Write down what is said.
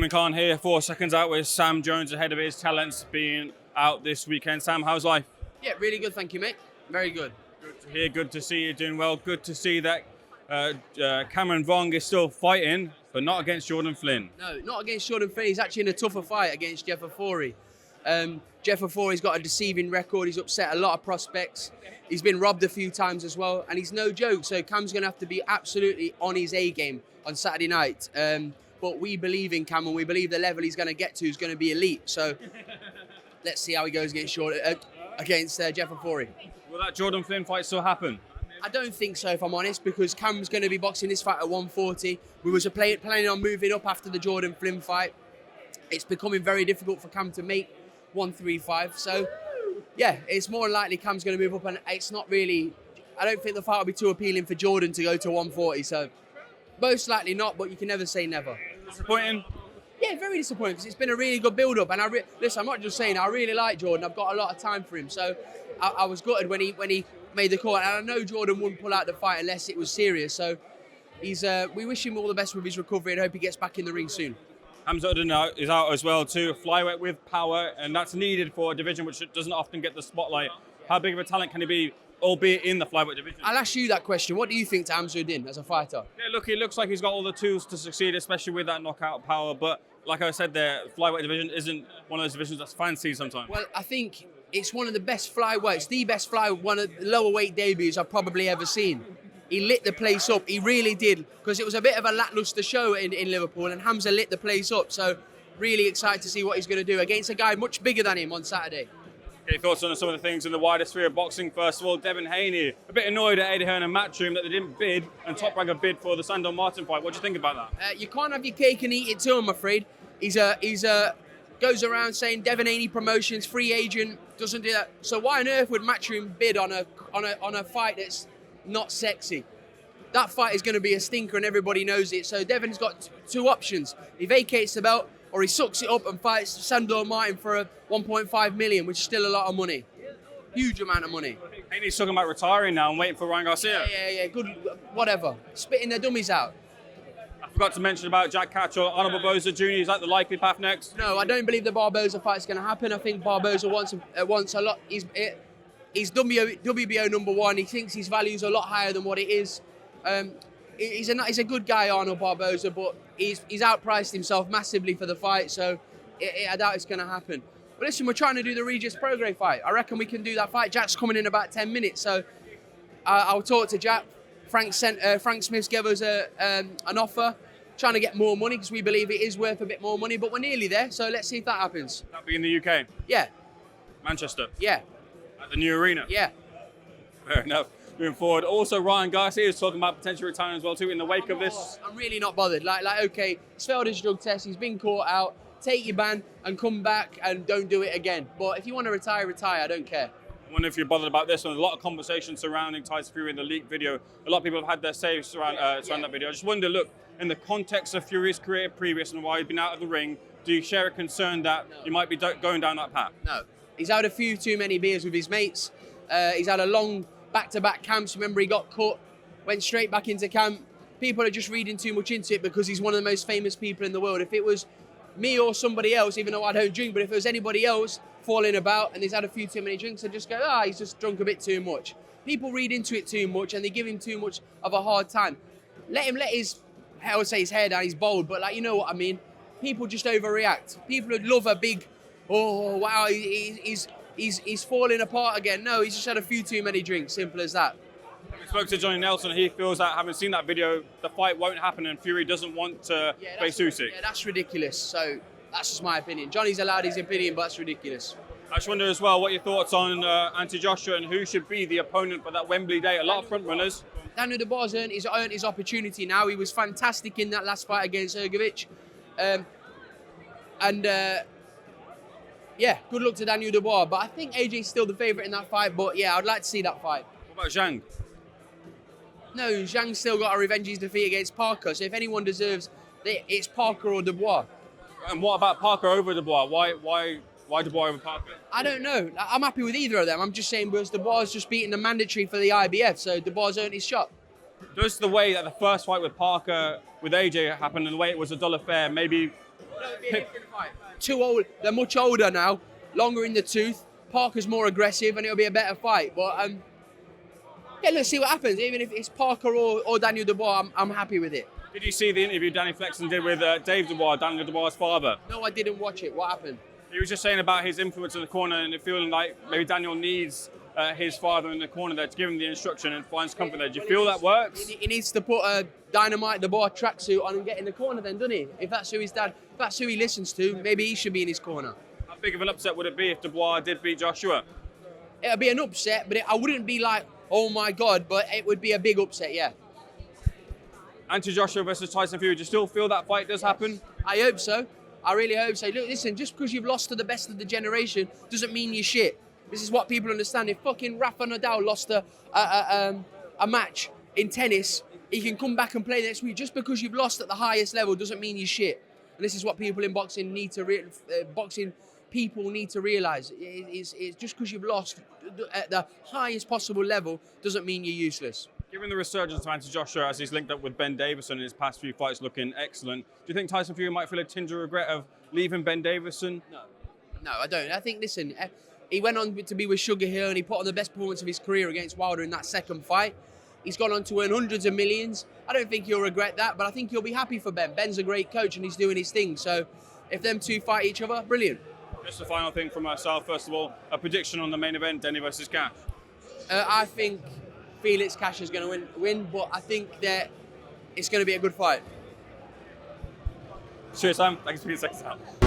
Benjamin Khan here for Seconds Out with Sam Jones ahead of his talents being out this weekend. Sam, how's life? Yeah, really good, thank you, mate. Very good. Good to hear, good to see you doing well. Good to see that Cameron Vuong is still fighting, but not against Jordan Flynn. No, not against Jordan Flynn. He's actually in a tougher fight against Jeff Fury. Jeff Fury's got a deceiving record. He's upset a lot of prospects. He's been robbed a few times as well, and he's no joke. So Cam's going to have to be absolutely on his A game on Saturday night. But we believe in Cam, and we believe the level he's going to get to is going to be elite. So let's see how he goes against Jeff Fury. Will that Jordan Flynn fight still happen? I don't think so, if I'm honest, because Cam's going to be boxing this fight at 140. We was planning on moving up after the Jordan Flynn fight. It's becoming very difficult for Cam to make 135. So, yeah, it's more likely Cam's going to move up, and it's not really... I don't think the fight will be too appealing for Jordan to go to 140, so most likely not, but you can never say never. Disappointing? Yeah, very disappointing, because it's been a really good build-up, and listen, I'm not just saying, I really like Jordan. I've got a lot of time for him, so I was gutted when he made the call, and I know Jordan wouldn't pull out the fight unless it was serious, so we wish him all the best with his recovery and hope he gets back in the ring soon. Hamza is out as well too, flyweight with power, and that's needed for a division which doesn't often get the spotlight. How big of a talent can he be, albeit in the flyweight division? I'll ask you that question. What do you think to Hamza as a fighter? Yeah, look, he looks like he's got all the tools to succeed, especially with that knockout power, but like I said there, flyweight division isn't one of those divisions that's fancied sometimes. Well, I think it's one of the best flyweights, the best flyweight, one of the lower weight debuts I've probably ever seen. He lit the place up, he really did, because it was a bit of a lacklustre show in Liverpool, and Hamza lit the place up, so really excited to see what he's going to do against a guy much bigger than him on Saturday. Okay, thoughts on some of the things in the wider sphere of boxing? First of all, Devin Haney, a bit annoyed at Eddie Hearn and Matchroom that they didn't bid, and Top Rank bid for the Sandor Martin fight. What do you think about that? You can't have your cake and eat it too, I'm afraid. He's goes around saying Devin Haney promotions, free agent, doesn't do that. So why on earth would Matchroom bid on a fight that's not sexy? That fight is going to be a stinker and everybody knows it. So Devin's got two options. He vacates the belt or he sucks it up and fights Sandor Martin for a 1.5 million, which is still a lot of money. Huge amount of money. Haney's talking about retiring now and waiting for Ryan Garcia. Yeah, good, whatever. Spitting their dummies out. I forgot to mention about Jack Catterall, Arnold Barboza Jr. Is that the likely path next? No, I don't believe the Barboza fight's going to happen. I think Barboza wants a lot. He's WBO number one. He thinks his value's a lot higher than what it is. He's a good guy, Arnold Barboza, but he's outpriced himself massively for the fight, so I doubt it's going to happen. But listen, we're trying to do the Regis Prograis fight. I reckon we can do that fight. Jack's coming in about 10 minutes, so I'll talk to Jack. Frank Smith gave us an offer, trying to get more money because we believe it is worth a bit more money, but we're nearly there, so let's see if that happens. That'll be in the UK? Yeah. Manchester? Yeah. At the new arena? Yeah. Fair enough. Moving forward, also Ryan Garcia is talking about potential retirement as well too in the wake of this. I'm really not bothered. Like okay, he's failed his drug test, he's been caught out, take your ban and come back and don't do it again. But if you want to retire, I don't care. I wonder if you're bothered about this one. A lot of conversation surrounding Tyson Fury in the leaked video. A lot of people have had their say surround that video. I just wonder, look, in the context of Fury's career previous and why he's been out of the ring, do you share a concern that you might be going down that path? No. He's had a few too many beers with his mates. He's had a long back-to-back camps. Remember, he got cut, went straight back into camp. People are just reading too much into it because he's one of the most famous people in the world. If it was me or somebody else, even though I don't drink, but if it was anybody else falling about and he's had a few too many drinks, I'd just go, he's just drunk a bit too much. People read into it too much and they give him too much of a hard time. Let him let his, I would say his hair down, he's bold, but like, you know what I mean? People just overreact. People would love a big, oh, wow, he's falling apart again. No, he's just had a few too many drinks, simple as that. We spoke to Johnny Nelson, he feels that having seen that video, the fight won't happen and Fury doesn't want to face Usyk. Yeah, that's ridiculous. So that's just my opinion. Johnny's allowed his opinion, but that's ridiculous. I just wonder as well what your thoughts on Anthony Joshua and who should be the opponent for that Wembley day. A lot of front runners. Daniel Dubois earned his opportunity now. He was fantastic in that last fight against Ergovic. Yeah, good luck to Daniel Dubois. But I think AJ's still the favourite in that fight. But yeah, I'd like to see that fight. What about ZHANG? No, ZHANG's still got to revenge his defeat against Parker. So if anyone deserves it, it's Parker or Dubois. And what about Parker over Dubois? Why Dubois over Parker? I don't know. I'm happy with either of them. I'm just saying because Dubois just beating the mandatory for the IBF, so Dubois earned his shot. Just the way that the first fight with Parker with AJ happened and the way it was a dull affair, maybe Too old. They're much older now, longer in the tooth. Parker's more aggressive, and it'll be a better fight. But yeah, let's see what happens. Even if it's Parker or Daniel Dubois, I'm happy with it. Did you see the interview Danny Flexen did with Dave Dubois, Daniel Dubois' father? No, I didn't watch it. What happened? He was just saying about his influence in the corner and feeling like maybe Daniel needs his father in the corner there to give him the instruction and finds comfort there. Do you feel that works? He needs to put a Dynamite Dubois tracksuit on and get in the corner then, doesn't he? If that's who his dad, if that's who he listens to, maybe he should be in his corner. How big of an upset would it be if Dubois did beat Joshua? It'll be an upset, but I wouldn't be like, oh my God, but it would be a big upset, yeah. And to Joshua versus Tyson Fury, do you still feel that fight does happen? I hope so. I really hope so. Look, listen, just because you've lost to the best of the generation doesn't mean you're shit. This is what people understand. If fucking Rafa Nadal lost a match in tennis, he can come back and play next week. Just because you've lost at the highest level doesn't mean you're shit. And this is what people in boxing need to people need to realise. It's just because you've lost at the highest possible level doesn't mean you're useless. Given the resurgence of Anthony Joshua as he's linked up with Ben Davison in his past few fights looking excellent, do you think Tyson Fury might feel a tinge of regret of leaving Ben Davison? No, I don't. I think, listen, he went on to be with Sugar Hill and he put on the best performance of his career against Wilder in that second fight. He's gone on to earn hundreds of millions. I don't think he'll regret that, but I think he'll be happy for Ben. Ben's a great coach and he's doing his thing. So if them two fight each other, brilliant. Just the final thing from myself, first of all, a prediction on the main event, Denny versus Cash. I think Felix Cash is going to win, but I think that it's going to be a good fight. Cheers, Sam. Thanks for being SecondsOut.